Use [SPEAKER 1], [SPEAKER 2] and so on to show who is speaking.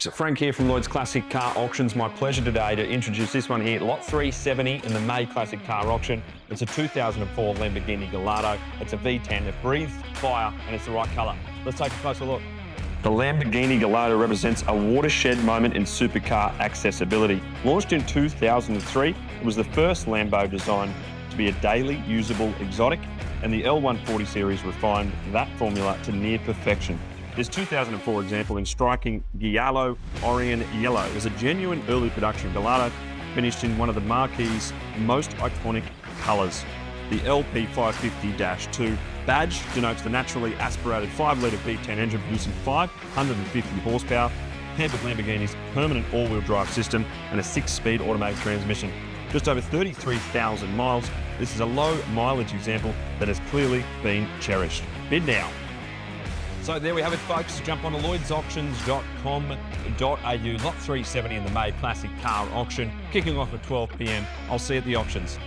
[SPEAKER 1] So Frank here from Lloyd's Classic Car Auctions. My pleasure today to introduce this one here, lot 370 in the May Classic Car Auction. It's a 2004 Lamborghini Gallardo. It's a V10, it breathes fire and it's the right colour. Let's take a closer look. The Lamborghini Gallardo represents a watershed moment in supercar accessibility. Launched in 2003, it was the first Lambo designed to be a daily usable exotic, and the L140 series refined that formula to near perfection. This 2004 example in striking Giallo Orion Yellow is a genuine early production Gallardo, finished in one of the marquee's most iconic colours. The LP550-2 badge denotes the naturally aspirated 5-litre V10 engine producing 550 horsepower, paired with Lamborghini's permanent all-wheel drive system and a 6-speed automatic transmission. Just over 33,000 miles, this is a low mileage example that has clearly been cherished. Bid now. So there we have it, folks. Jump on to lloydsauctions.com.au. Lot 370 in the May Classic Car Auction, kicking off at 12 p.m. I'll see you at the auctions.